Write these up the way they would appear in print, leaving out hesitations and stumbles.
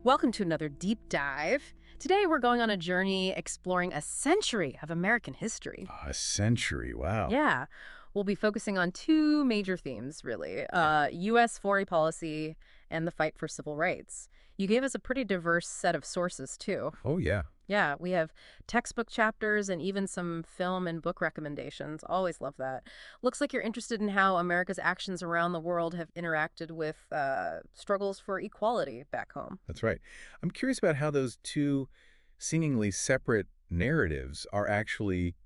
Welcome to another deep dive. Today we're going on a journey exploring a century of American history. A century, wow. Yeah, we'll be focusing on two major themes, really, U.S. foreign policy and the fight for civil rights. You gave us a pretty diverse set of sources, too. Oh, yeah. Yeah, we have textbook chapters and even some film and book recommendations. Always love that. Looks like you're interested in how America's actions around the world have interacted with struggles for equality back home. That's right. I'm curious about how those two seemingly separate narratives are actually,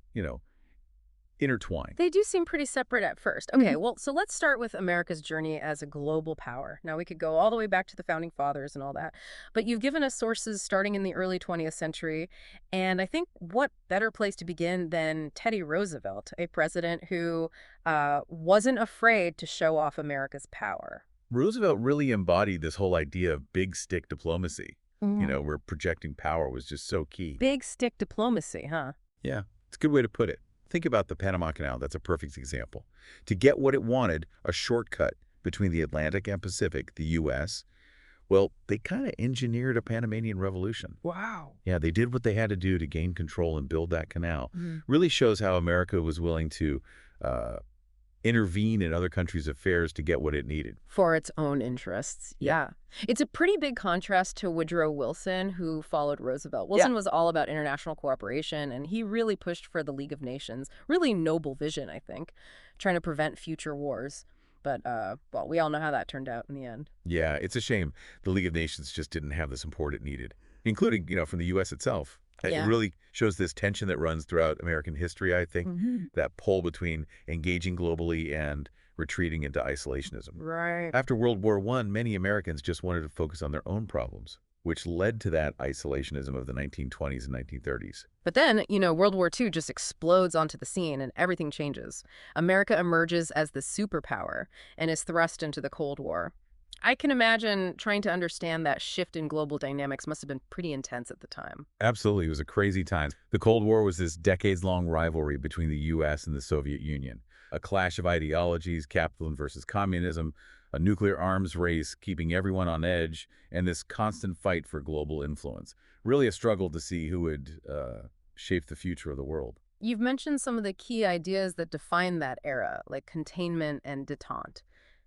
intertwined. They do seem pretty separate at first. Okay, well, so let's start with America's journey as a global power. Now, we could go all the way back to the founding fathers and all that, but you've given us sources starting in the early 20th century, and I think what better place to begin than Teddy Roosevelt, a president who wasn't afraid to show off America's power. Roosevelt really embodied this whole idea of big stick diplomacy, where projecting power was just so key. Big stick diplomacy, huh? Yeah, it's a good way to put it. Think about the Panama Canal. That's a perfect example. To get what it wanted, a shortcut between the Atlantic and Pacific, the U.S., well, they kind of engineered a Panamanian revolution. Wow. Yeah, they did what they had to do to gain control and build that canal. Mhm. Really shows how America was willing to uh, intervene in other countries' affairs to get what it needed. For its own interests. Yeah. Yeah. It's a pretty big contrast to Woodrow Wilson, who followed Roosevelt. Wilson was all about international cooperation, and he really pushed for the League of Nations. Really noble vision, I think, trying to prevent future wars. But, well, we all know how that turned out in the end. Yeah, it's a shame the League of Nations just didn't have the support it needed, including, from the U.S. itself. It Yeah. really shows this tension that runs throughout American history, I think, Hmm. that pull between engaging globally and retreating into isolationism. Right. After World War I, many Americans just wanted to focus on their own problems, which led to that isolationism of the 1920s and 1930s. But then, World War II just explodes onto the scene and everything changes. America emerges as the superpower and is thrust into the Cold War. I can imagine trying to understand that shift in global dynamics must have been pretty intense at the time. Absolutely, it was a crazy time. The Cold War was this decades-long rivalry between the U.S. and the Soviet Union, a clash of ideologies, capitalism versus communism, a nuclear arms race keeping everyone on edge, and this constant fight for global influence. Really a struggle to see who would shape the future of the world. You've mentioned some of the key ideas that define that era, like containment and détente.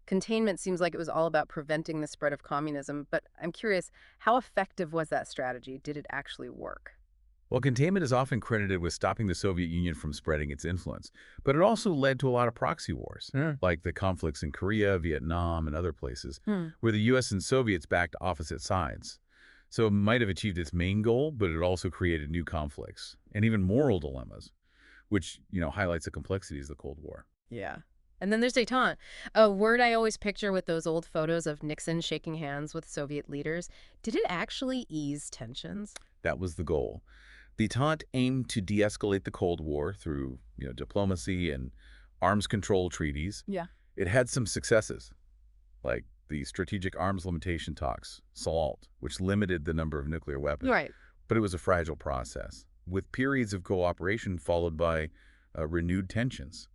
Containment seems like it was all about preventing the spread of communism, but I'm curious, how effective was that strategy? Did it actually work? Well, containment is often credited with stopping the Soviet Union from spreading its influence, but it also led to a lot of proxy wars, like the conflicts in Korea, Vietnam, and other places, Hmm. where the U.S. and Soviets backed opposite sides. So it might have achieved its main goal, but it also created new conflicts and even moral dilemmas, which, highlights the complexities of the Cold War. Yeah. And then there's détente, a word I always picture with those old photos of Nixon shaking hands with Soviet leaders. Did it actually ease tensions? That was the goal. Détente aimed to de-escalate the Cold War through, diplomacy and arms control treaties. Yeah. It had some successes, like the Strategic Arms Limitation Talks, SALT, which limited the number of nuclear weapons. Right. But it was a fragile process, with periods of cooperation followed by renewed tensions.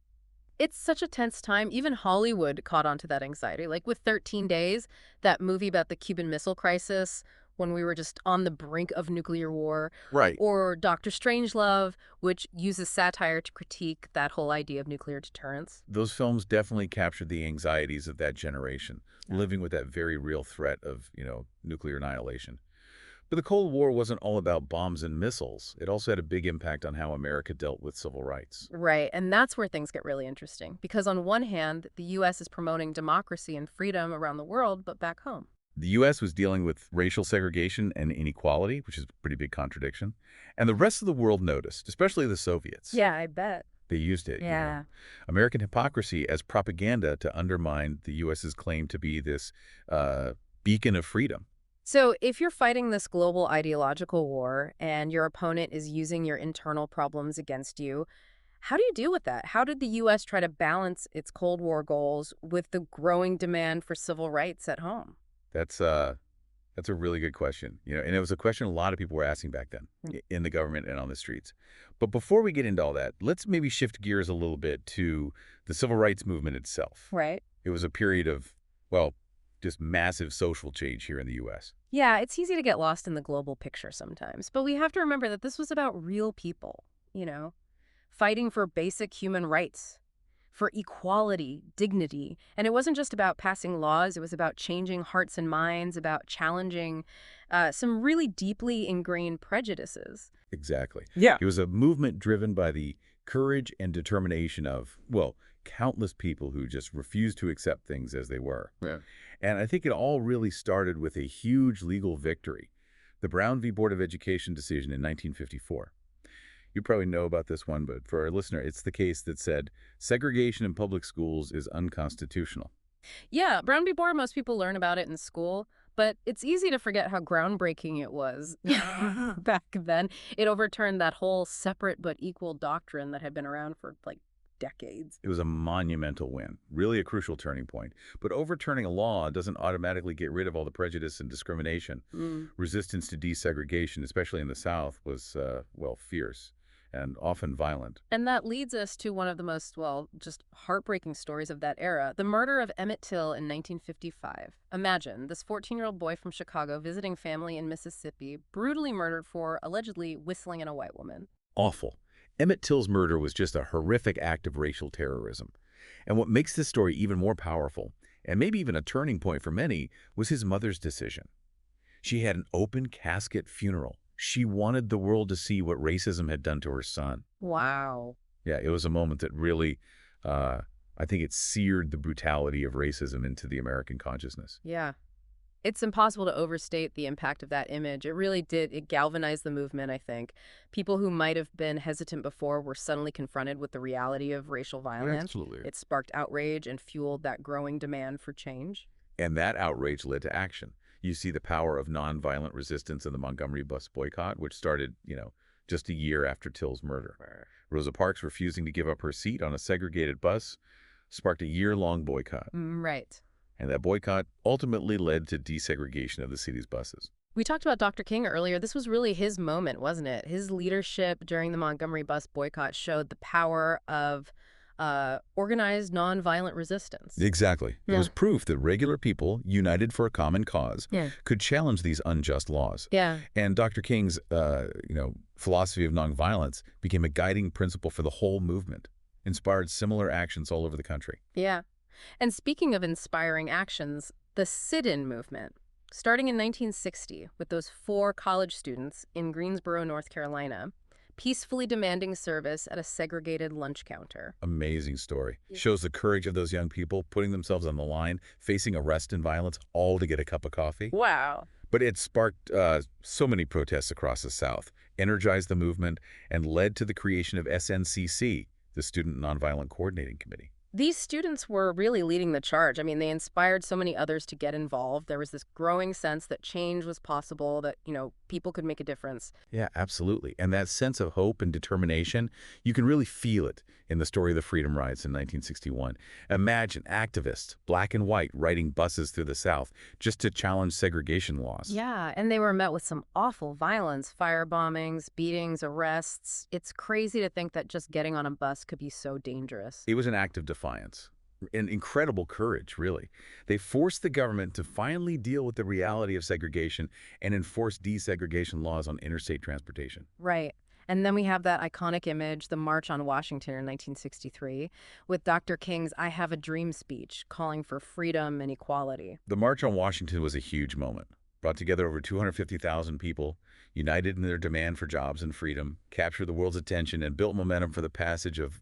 It's such a tense time. Even Hollywood caught on to that anxiety. Like with 13 Days, that movie about the Cuban Missile Crisis, when we were just on the brink of nuclear war, Right. or Dr. Strangelove, which uses satire to critique that whole idea of nuclear deterrence. Those films definitely captured the anxieties of that generation, Yeah. living with that very real threat of, nuclear annihilation. But the Cold War wasn't all about bombs and missiles. It also had a big impact on how America dealt with civil rights. Right, and that's where things get really interesting. Because on one hand, the U.S. is promoting democracy and freedom around the world, but back home. The U.S. was dealing with racial segregation and inequality, which is a pretty big contradiction. And the rest of the world noticed, especially the Soviets. Yeah, I bet. They used it. Yeah. American hypocrisy as propaganda to undermine the U.S.'s claim to be this beacon of freedom. So if you're fighting this global ideological war and your opponent is using your internal problems against you, how do you deal with that? How did the U.S. try to balance its Cold War goals with the growing demand for civil rights at home? That's a really good question. And it was a question a lot of people were asking back then in the government and on the streets. But before we get into all that, let's maybe shift gears a little bit to the civil rights movement itself. Right. It was a period of, well, just massive social change here in the U.S. Yeah, it's easy to get lost in the global picture sometimes, but we have to remember that this was about real people, you know, fighting for basic human rights, for equality, dignity. And it wasn't just about passing laws, it was about changing hearts and minds, about challenging some really deeply ingrained prejudices. Exactly. Yeah. It was a movement driven by the courage and determination of, well, countless people who just refused to accept things as they were. Yeah. And I think it all really started with a huge legal victory, the Brown v. Board of Education decision in 1954. You probably know about this one, but for our listener, it's the case that said segregation in public schools is unconstitutional. Yeah, Brown v. Board, most people learn about it in school, but it's easy to forget how groundbreaking it was back then. It overturned that whole separate but equal doctrine that had been around for like decades. It was a monumental win, really a crucial turning point. But overturning a law doesn't automatically get rid of all the prejudice and discrimination. Mm. Resistance to desegregation, especially in the South, was, well, fierce and often violent. And that leads us to one of the most, well, just heartbreaking stories of that era, the murder of Emmett Till in 1955. Imagine this 14-year-old boy from Chicago visiting family in Mississippi, brutally murdered for allegedly whistling at a white woman. Awful. Emmett Till's murder was just a horrific act of racial terrorism. And what makes this story even more powerful, and maybe even a turning point for many, was his mother's decision. She had an open casket funeral. She wanted the world to see what racism had done to her son. Wow. Yeah, it was a moment that really, I think it seared the brutality of racism into the American consciousness. Yeah. It's impossible to overstate the impact of that image. It really did. It galvanized the movement, I think. People who might have been hesitant before were suddenly confronted with the reality of racial violence. Absolutely. It sparked outrage and fueled that growing demand for change. And that outrage led to action. You see the power of nonviolent resistance in the Montgomery bus boycott, which started, just a year after Till's murder. Right. Rosa Parks refusing to give up her seat on a segregated bus sparked a year-long boycott. Right. And that boycott ultimately led to desegregation of the city's buses. We talked about Dr. King earlier. This was really his moment, wasn't it? His leadership during the Montgomery bus boycott showed the power of organized nonviolent resistance. Exactly. It was proof that regular people, united for a common cause, Yeah. could challenge these unjust laws. Yeah. And Dr. King's, philosophy of nonviolence became a guiding principle for the whole movement, inspired similar actions all over the country. Yeah. And speaking of inspiring actions, the sit-in movement, starting in 1960 with those 4 college students in Greensboro, North Carolina, peacefully demanding service at a segregated lunch counter. Amazing story. Yeah. Shows the courage of those young people putting themselves on the line, facing arrest and violence, all to get a cup of coffee. Wow. But it sparked so many protests across the South, energized the movement, and led to the creation of SNCC, the Student Nonviolent Coordinating Committee. These students were really leading the charge. I mean, they inspired so many others to get involved. There was this growing sense that change was possible, that, people could make a difference. Yeah, absolutely. And that sense of hope and determination, you can really feel it in the story of the Freedom Rides in 1961. Imagine activists, black and white, riding buses through the South just to challenge segregation laws. Yeah, and they were met with some awful violence, fire bombings, beatings, arrests. It's crazy to think that just getting on a bus could be so dangerous. It was an act of defiance. And incredible courage, really. They forced the government to finally deal with the reality of segregation and enforce desegregation laws on interstate transportation. Right. And then we have that iconic image, the March on Washington in 1963, with Dr. King's I Have a Dream speech calling for freedom and equality. The March on Washington was a huge moment. Brought together over 250,000 people, united in their demand for jobs and freedom, captured the world's attention, and built momentum for the passage of,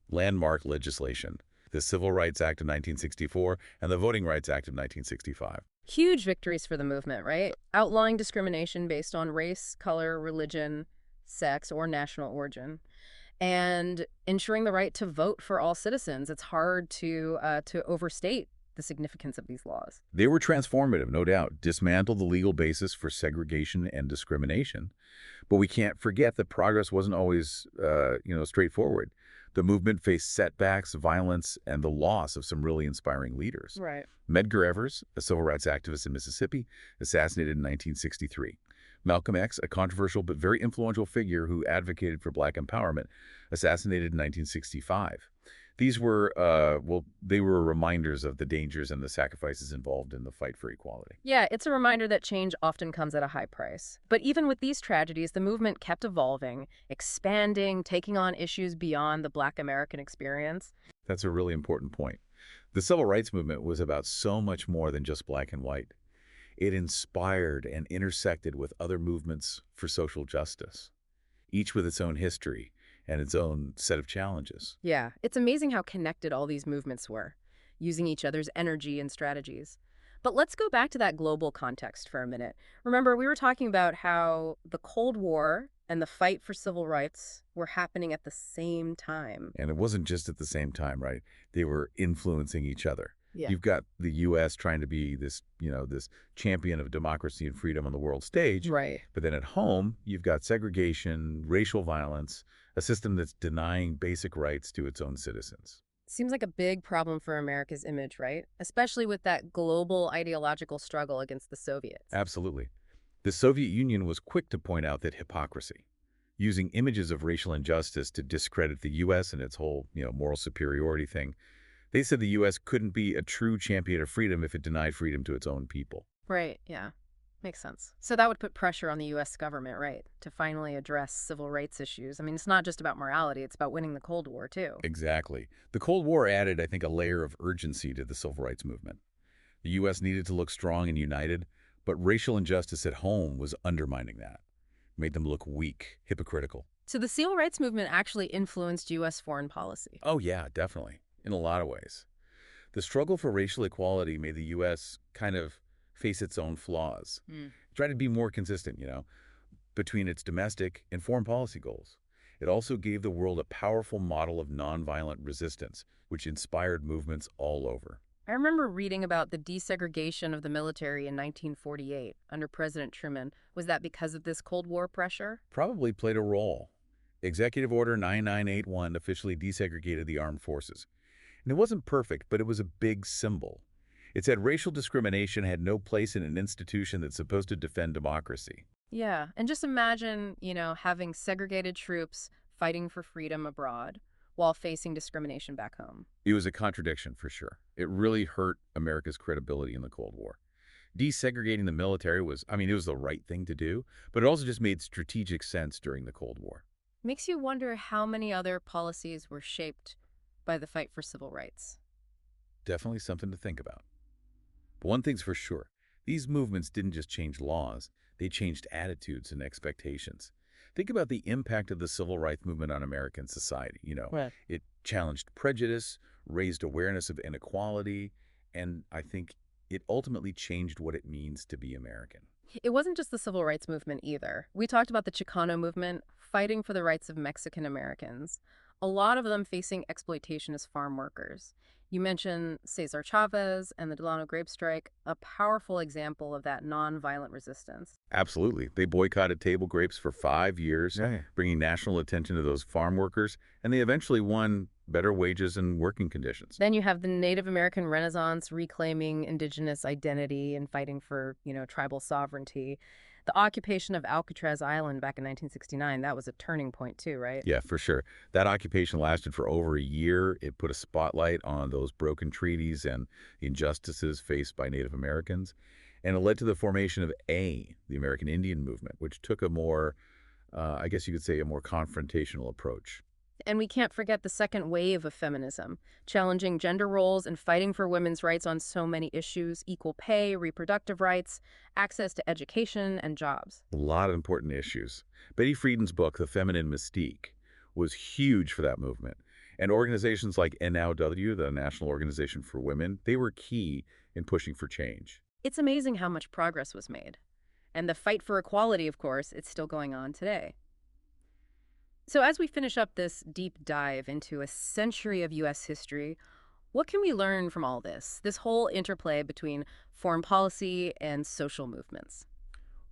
landmark legislation. The Civil Rights Act of 1964 and the Voting Rights Act of 1965. Huge victories for the movement, right? Outlawing discrimination based on race, color, religion, sex, or national origin, and ensuring the right to vote for all citizens. It's hard to overstate the significance of these laws. They were transformative, no doubt, dismantled the legal basis for segregation and discrimination. But we can't forget that progress wasn't always, straightforward. The movement faced setbacks, violence, and the loss of some really inspiring leaders. Right. Medgar Evers, a civil rights activist in Mississippi, assassinated in 1963. Malcolm X, a controversial but very influential figure who advocated for black empowerment, assassinated in 1965. These were, well, they were reminders of the dangers and the sacrifices involved in the fight for equality. Yeah, it's a reminder that change often comes at a high price. But even with these tragedies, the movement kept evolving, expanding, taking on issues beyond the Black American experience. That's a really important point. The civil rights movement was about so much more than just black and white. It inspired and intersected with other movements for social justice, each with its own history and its own set of challenges. Yeah, it's amazing how connected all these movements were, using each other's energy and strategies. But let's go back to that global context for a minute. Remember, we were talking about how the Cold War and the fight for civil rights were happening at the same time. And it wasn't just at the same time, right? They were influencing each other. Yeah. You've got the U.S. trying to be this, this champion of democracy and freedom on the world stage. Right. But then at home, you've got segregation, racial violence, a system that's denying basic rights to its own citizens. Seems like a big problem for America's image, right? Especially with that global ideological struggle against the Soviets. Absolutely. The Soviet Union was quick to point out that hypocrisy, using images of racial injustice to discredit the U.S. and its whole, moral superiority thing. They said the U.S. couldn't be a true champion of freedom if it denied freedom to its own people. Right, yeah. Makes sense. So that would put pressure on the U.S. government, right, to finally address civil rights issues. I mean, it's not just about morality, it's about winning the Cold War, too. Exactly. The Cold War added, I think, a layer of urgency to the civil rights movement. The U.S. needed to look strong and united, but racial injustice at home was undermining that. Made them look weak, hypocritical. So the civil rights movement actually influenced U.S. foreign policy. Oh, yeah, definitely. In a lot of ways. The struggle for racial equality made the U.S. kind of face its own flaws. Try to be more consistent, between its domestic and foreign policy goals. It also gave the world a powerful model of nonviolent resistance, which inspired movements all over. I remember reading about the desegregation of the military in 1948 under President Truman. Was that because of this Cold War pressure? Probably played a role. Executive Order 9981 officially desegregated the armed forces. And it wasn't perfect, but it was a big symbol. It said racial discrimination had no place in an institution that's supposed to defend democracy. Yeah, and just imagine, having segregated troops fighting for freedom abroad while facing discrimination back home. It was a contradiction for sure. It really hurt America's credibility in the Cold War. Desegregating the military was, it was the right thing to do, but it also just made strategic sense during the Cold War. Makes you wonder how many other policies were shaped by the fight for civil rights. Definitely something to think about. But one thing's for sure, these movements didn't just change laws, they changed attitudes and expectations. Think about the impact of the civil rights movement on American society. Right. It challenged prejudice, raised awareness of inequality, and I think it ultimately changed what it means to be American. It wasn't just the civil rights movement either. We talked about the Chicano movement fighting for the rights of Mexican Americans, a lot of them facing exploitation as farm workers. You mentioned Cesar Chavez and the Delano grape strike, a powerful example of that nonviolent resistance. Absolutely. They boycotted table grapes for 5 years, Yeah. bringing national attention to those farm workers, and they eventually won better wages and working conditions. Then you have the Native American Renaissance reclaiming indigenous identity and fighting for, tribal sovereignty. The occupation of Alcatraz Island back in 1969, that was a turning point too, right? Yeah, for sure. That occupation lasted for over a year. It put a spotlight on those broken treaties and the injustices faced by Native Americans. And it led to the formation of the American Indian movement, which took a more, I guess you could say, a more confrontational approach. And we can't forget the second wave of feminism, challenging gender roles and fighting for women's rights on so many issues: equal pay, reproductive rights, access to education, and jobs. A lot of important issues. Betty Friedan's book, The Feminine Mystique, was huge for that movement. And organizations like NOW, the National Organization for Women, they were key in pushing for change. It's amazing how much progress was made. And the fight for equality, of course, it's still going on today. So as we finish up this deep dive into a century of U.S. history, what can we learn from all this whole interplay between foreign policy and social movements?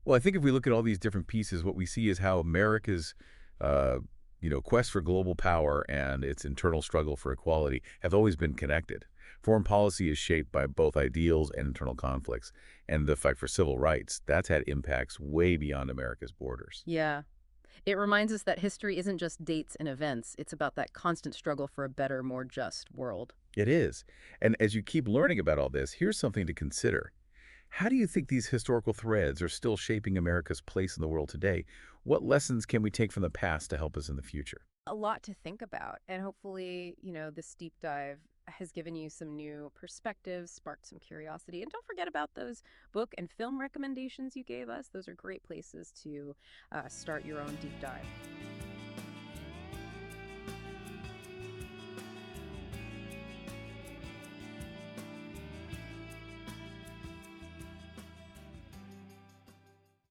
Well, I think if we look at all these different pieces, what we see is how America's, quest for global power and its internal struggle for equality have always been connected. Foreign policy is shaped by both ideals and internal conflicts, and the fight for civil rights, that's had impacts way beyond America's borders. Yeah. It reminds us that history isn't just dates and events, it's about that constant struggle for a better, more just world. It is. And as you keep learning about all this, here's something to consider. How do you think these historical threads are still shaping America's place in the world today? What lessons can we take from the past to help us in the future? A lot to think about, and hopefully, this deep dive has given you some new perspectives, sparked some curiosity. And don't forget about those book and film recommendations you gave us. Those are great places to start your own deep dive.